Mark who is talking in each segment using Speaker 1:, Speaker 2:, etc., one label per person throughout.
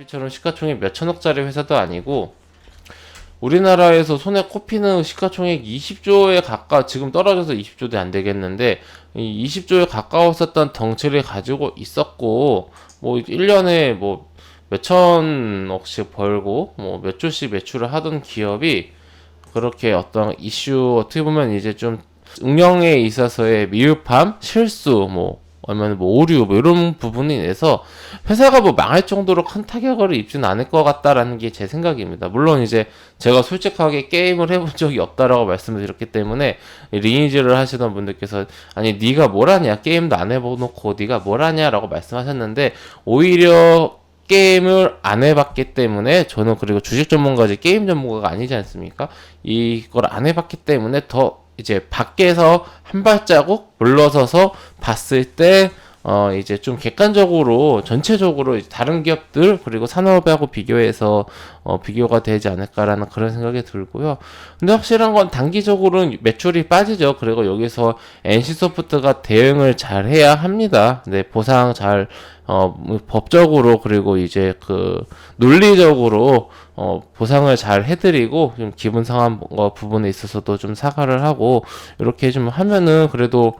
Speaker 1: IP처럼 시가총액 몇 천억짜리 회사도 아니고 우리나라에서 손에 꼽히는 시가총액 20조에 지금 떨어져서 20조도 안 되겠는데, 이 20조에 가까웠었던 덩치를 가지고 있었고, 뭐, 1년에 뭐, 몇천억씩 벌고, 뭐, 몇 조씩 매출을 하던 기업이, 그렇게 어떤 이슈, 어떻게 보면 이제 좀, 운영에 있어서의 미흡함, 실수, 뭐, 아니면 뭐 오류 뭐 이런 부분이 인해서 회사가 뭐 망할 정도로 큰 타격을 입지는 않을 것 같다라는 게 제 생각입니다. 물론 이제 제가 솔직하게 게임을 해본 적이 없다라고 말씀을 드렸기 때문에 리니지를 하시던 분들께서 아니 네가 뭘 하냐 게임도 안 해보놓고 네가 뭘 하냐라고 말씀하셨는데 오히려 게임을 안 해봤기 때문에 저는 그리고 주식 전문가지 게임 전문가가 아니지 않습니까? 이걸 안 해봤기 때문에 더 이제 밖에서 한 발자국 물러서서 봤을 때 이제 좀 객관적으로 전체적으로 다른 기업들 그리고 산업하고 비교해서 비교가 되지 않을까라는 그런 생각이 들고요. 근데 확실한 건 단기적으로는 매출이 빠지죠. 그리고 여기서 NC소프트가 대응을 잘 해야 합니다. 네, 보상 잘 법적으로 그리고 이제 그 논리적으로 보상을 잘 해드리고 좀 기분 상한 부분에 있어서도 좀 사과를 하고 이렇게 좀 하면은 그래도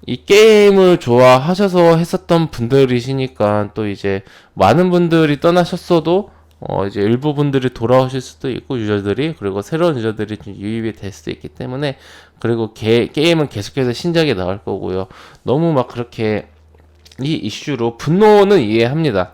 Speaker 1: 이 게임을 좋아하셔서 했었던 분들이시니까 또 이제 많은 분들이 떠나셨어도 이제 일부 분들이 돌아오실 수도 있고 유저들이 그리고 새로운 유저들이 좀 유입이 될 수도 있기 때문에 그리고 게임은 계속해서 신작이 나올 거고요. 너무 막 그렇게 이 이슈로 분노는 이해합니다.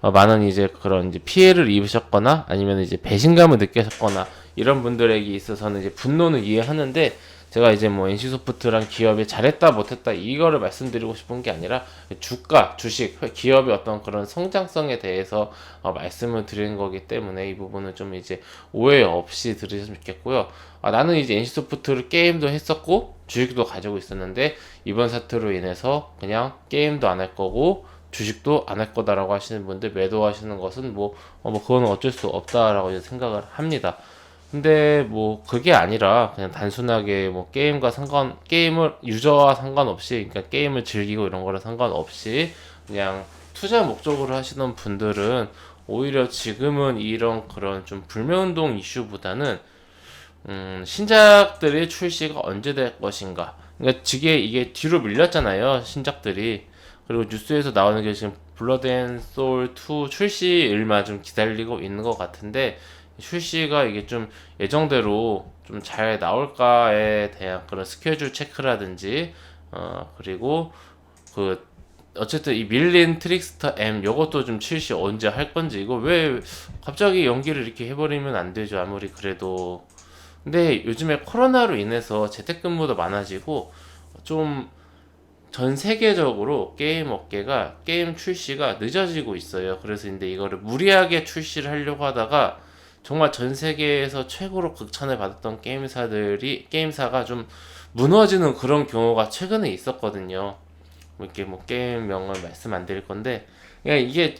Speaker 1: 많은 이제 그런 이제 피해를 입으셨거나 아니면 이제 배신감을 느끼셨거나 이런 분들에게 있어서는 이제 분노는 이해하는데 제가 이제 뭐 NC소프트랑 기업이 잘했다 못했다 이거를 말씀드리고 싶은 게 아니라 주가, 주식, 기업의 어떤 그런 성장성에 대해서 말씀을 드리는 거기 때문에 이 부분은 좀 이제 오해 없이 들으셨으면 좋겠고요. 나는 이제 NC소프트를 게임도 했었고 주식도 가지고 있었는데 이번 사태로 인해서 그냥 게임도 안 할 거고 주식도 안 할 거다라고 하시는 분들 매도하시는 것은 뭐 그건 어쩔 수 없다라고 이제 생각을 합니다. 근데 뭐 그게 아니라 그냥 단순하게 뭐 게임을 유저와 상관없이 그러니까 게임을 즐기고 이런 거랑 상관없이 그냥 투자 목적으로 하시는 분들은 오히려 지금은 이런 그런 좀 불매운동 이슈보다는 신작들의 출시가 언제 될 것인가. 그러니까 이게 뒤로 밀렸잖아요 신작들이. 그리고 뉴스에서 나오는 게 지금 블러드 앤 소울 2 출시일만 좀 기다리고 있는 것 같은데 출시가 이게 좀 예정대로 좀 잘 나올까에 대한 그런 스케줄 체크라든지 그리고 그 어쨌든 이 밀린 트릭스터 M 요것도 좀 출시 언제 할 건지 이거 왜 갑자기 연기를 이렇게 해버리면 안 되죠 아무리 그래도. 근데 요즘에 코로나로 인해서 재택근무도 많아지고 좀 전 세계적으로 게임 업계가 게임 출시가 늦어지고 있어요. 그래서 근데 이거를 무리하게 출시를 하려고 하다가 정말 전 세계에서 최고로 극찬을 받았던 게임사가 좀 무너지는 그런 경우가 최근에 있었거든요. 뭐 이렇게 뭐 게임명은 말씀 안 드릴 건데 그냥 이게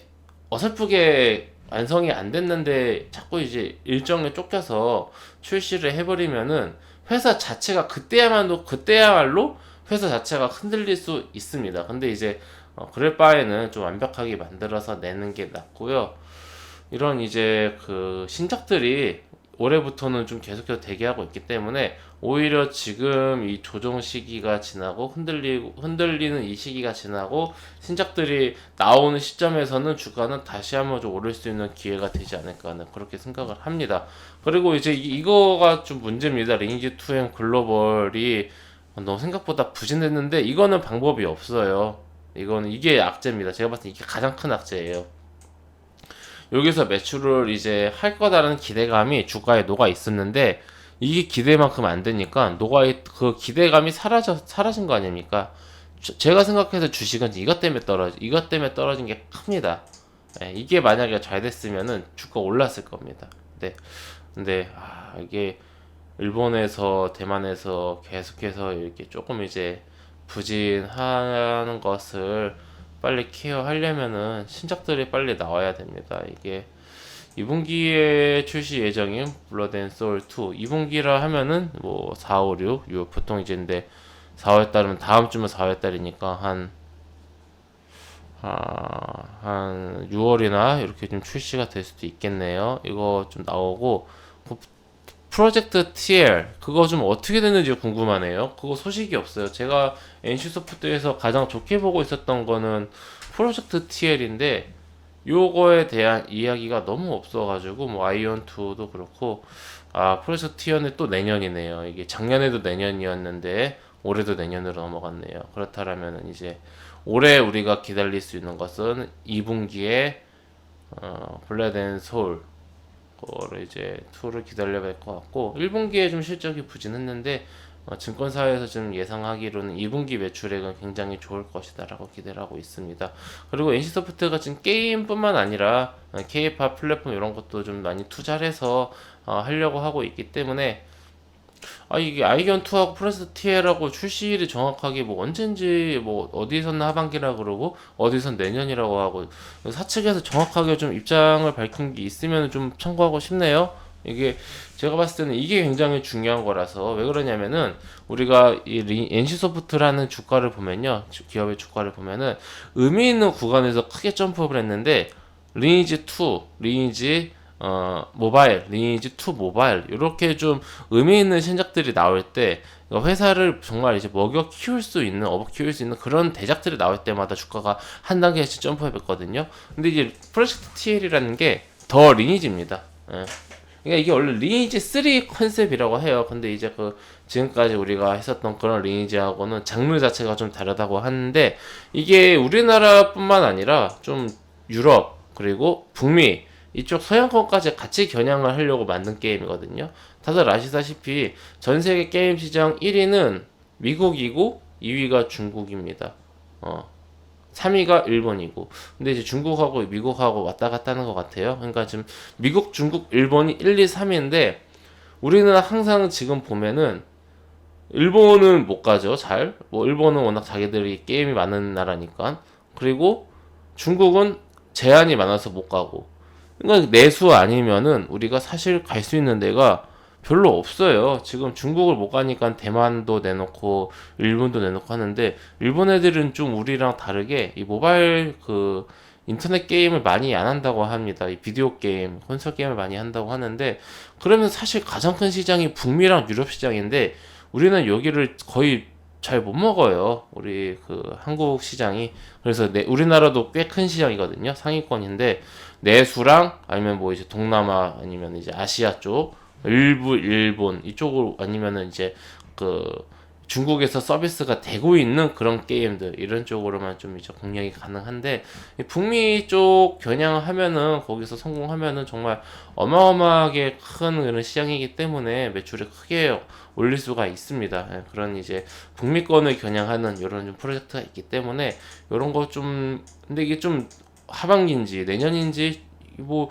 Speaker 1: 어설프게 완성이 안 됐는데 자꾸 이제 일정에 쫓겨서 출시를 해버리면은 회사 자체가 그때야말로 회사 자체가 흔들릴 수 있습니다. 근데 이제 그럴 바에는 좀 완벽하게 만들어서 내는 게 낫고요. 이런 이제 그 신작들이 올해부터는 좀 계속해서 대기하고 있기 때문에 오히려 지금 이 조정 시기가 지나고 흔들리는 이 시기가 지나고 신작들이 나오는 시점에서는 주가는 다시 한번 좀 오를 수 있는 기회가 되지 않을까 하는 그렇게 생각을 합니다. 그리고 이제 이거가 좀 문제입니다. 리니지 2M 글로벌이 너무 생각보다 부진했는데 이거는 방법이 없어요. 이게 악재입니다. 제가 봤을 때 이게 가장 큰 악재예요. 여기서 매출을 이제 할 거다라는 기대감이 주가에 녹아 있었는데 이게 기대만큼 안 되니까 그 기대감이 사라진 거 아닙니까? 제가 생각해서 주식은 이것 때문에 떨어진 게 큽니다. 이게 만약에 잘 됐으면은 주가 올랐을 겁니다. 근데 이게 일본에서 대만에서 계속해서 이렇게 조금 이제 부진하는 것을 빨리 케어하려면은 신작들이 빨리 나와야 됩니다. 이게 2분기에 출시 예정인 블러드 앤 소울 2 2분기라 하면은 뭐 4, 5, 6 보통 이제 근데 4월 달이면 다음 주면 4월 달이니까 한 한 6월이나 이렇게 좀 출시가 될 수도 있겠네요. 이거 좀 나오고 그 프로젝트 TL 그거 좀 어떻게 됐는지 궁금하네요. 그거 소식이 없어요. 제가 NC소프트에서 가장 좋게 보고 있었던 거는 프로젝트 TL인데 요거에 대한 이야기가 너무 없어가지고 뭐 아이온 2도 그렇고 프로젝트 TL은 또 내년이네요. 이게 작년에도 내년이었는데 올해도 내년으로 넘어갔네요. 그렇다면 이제 올해 우리가 기다릴 수 있는 것은 2분기에 블레드 앤 소울 거를 이제 투를 기다려야 될 것 같고 1분기에 좀 실적이 부진했는데 증권사에서 좀 예상하기로는 2분기 매출액은 굉장히 좋을 것이다라고 기대를 하고 있습니다. 그리고 NC소프트가 지금 게임뿐만 아니라 K-팝 플랫폼 이런 것도 좀 많이 투자를 해서 하려고 하고 있기 때문에 이게 아이견 2하고 프레스 TL하고 출시일이 정확하게 뭐 언젠지 뭐 어디선 하반기라 그러고 어디선 내년이라고 하고 사측에서 정확하게 좀 입장을 밝힌 게 있으면 좀 참고하고 싶네요. 이게 제가 봤을 때는 이게 굉장히 중요한 거라서 왜 그러냐면은 우리가 이 NC소프트라는 주가를 보면요, 기업의 주가를 보면은 의미 있는 구간에서 크게 점프를 했는데 리니지 2, 리니지 모바일, 리니지 2 모바일 이렇게 좀 의미 있는 신작들이 나올 때 회사를 정말 이제 먹여 키울 수 있는 키울 수 있는 그런 대작들이 나올 때마다 주가가 한 단계씩 점프해봤거든요. 근데 이제 프로젝트 TL이라는 게 더 리니지입니다. 예. 그러니까 이게 원래 리니지 3 컨셉이라고 해요. 근데 이제 지금까지 우리가 했었던 그런 리니지하고는 장르 자체가 좀 다르다고 하는데 이게 우리나라뿐만 아니라 좀 유럽 그리고 북미 이쪽 서양권까지 같이 겨냥을 하려고 만든 게임이거든요. 다들 아시다시피 전 세계 게임 시장 1위는 미국이고 2위가 중국입니다. 3위가 일본이고. 근데 이제 중국하고 미국하고 왔다 갔다 하는 것 같아요. 그러니까 지금 미국, 중국, 일본이 1, 2, 3위인데 우리는 항상 지금 보면은 일본은 못 가죠. 잘. 뭐 일본은 워낙 자기들이 게임이 많은 나라니까. 그리고 중국은 제한이 많아서 못 가고. 그러니까 내수 아니면은 우리가 사실 갈 수 있는 데가 별로 없어요. 지금 중국을 못 가니까 대만도 내놓고 일본도 내놓고 하는데 일본 애들은 좀 우리랑 다르게 이 모바일 인터넷 게임을 많이 안 한다고 합니다. 이 비디오 게임, 콘솔 게임을 많이 한다고 하는데 그러면 사실 가장 큰 시장이 북미랑 유럽 시장인데 우리는 여기를 거의 잘 못 먹어요. 우리 한국 시장이. 그래서 우리나라도 꽤 큰 시장이거든요. 상위권인데 내수랑 아니면 뭐 이제 동남아 아니면 이제 아시아 쪽 일부 일본 이쪽으로 아니면은 이제 그 중국에서 서비스가 되고 있는 그런 게임들 이런 쪽으로만 좀 이제 공략이 가능한데 북미 쪽 겨냥하면은 거기서 성공하면은 정말 어마어마하게 큰 그런 시장이기 때문에 매출을 크게 올릴 수가 있습니다. 그런 이제 북미권을 겨냥하는 이런 좀 프로젝트가 있기 때문에 이런 거 좀 근데 이게 좀 하반기인지 내년인지 뭐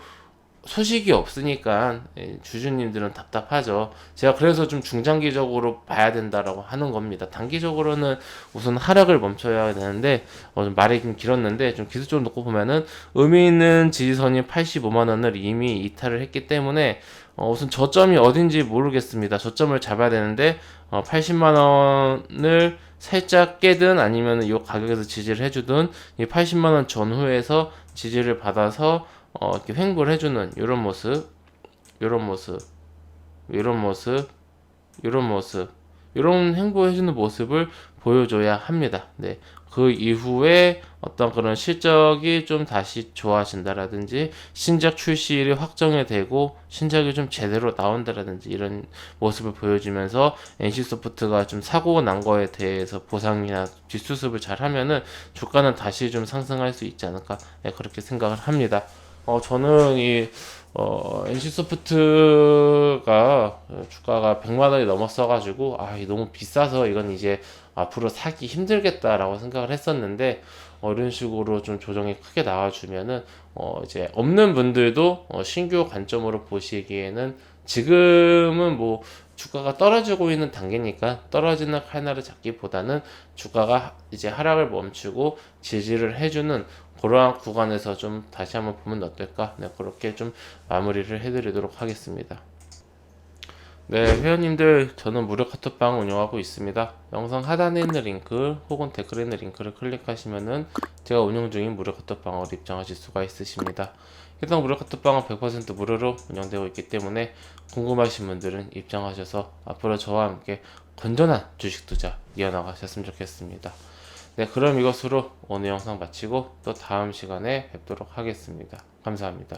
Speaker 1: 소식이 없으니까 주주님들은 답답하죠. 제가 그래서 좀 중장기적으로 봐야 된다라고 하는 겁니다. 단기적으로는 우선 하락을 멈춰야 되는데 좀 말이 좀 길었는데 좀 기술적으로 놓고 보면은 의미 있는 지지선이 85만 원을 이미 이탈을 했기 때문에 우선 저점이 어딘지 모르겠습니다. 저점을 잡아야 되는데 80만 원을 살짝 깨든 아니면 이 가격에서 지지를 해주든 이 80만 원 전후에서 지지를 받아서 이렇게 횡보를 해주는 이런 모습, 이런 모습, 이런 모습, 이런 모습, 이런 횡보해주는 모습을 보여줘야 합니다. 네. 그 이후에 어떤 그런 실적이 좀 다시 좋아진다라든지 신작 출시일이 확정이 되고 신작이 좀 제대로 나온다라든지 이런 모습을 보여주면서 NC소프트가 좀 사고 난 거에 대해서 보상이나 뒷수습을 잘 하면은 주가는 다시 좀 상승할 수 있지 않을까 네, 그렇게 생각을 합니다. 저는 NC소프트가 주가가 100만 원이 넘었어가지고, 너무 비싸서 이건 이제 앞으로 사기 힘들겠다라고 생각을 했었는데, 이런 식으로 좀 조정이 크게 나와주면은, 이제 없는 분들도 신규 관점으로 보시기에는 지금은 뭐 주가가 떨어지고 있는 단계니까 떨어지는 칼날을 잡기보다는 주가가 이제 하락을 멈추고 지지를 해주는 그러한 구간에서 좀 다시 한번 보면 어떨까? 네, 그렇게 좀 마무리를 해드리도록 하겠습니다. 네, 회원님들, 저는 무료 카톡방 운영하고 있습니다. 영상 하단에 있는 링크 혹은 댓글에 있는 링크를 클릭하시면은 제가 운영 중인 무료 카톡방으로 입장하실 수가 있으십니다. 해당 무료 카톡방은 100% 무료로 운영되고 있기 때문에 궁금하신 분들은 입장하셔서 앞으로 저와 함께 건전한 주식 투자 이어나가셨으면 좋겠습니다. 네, 그럼 이것으로 오늘 영상 마치고 또 다음 시간에 뵙도록 하겠습니다. 감사합니다.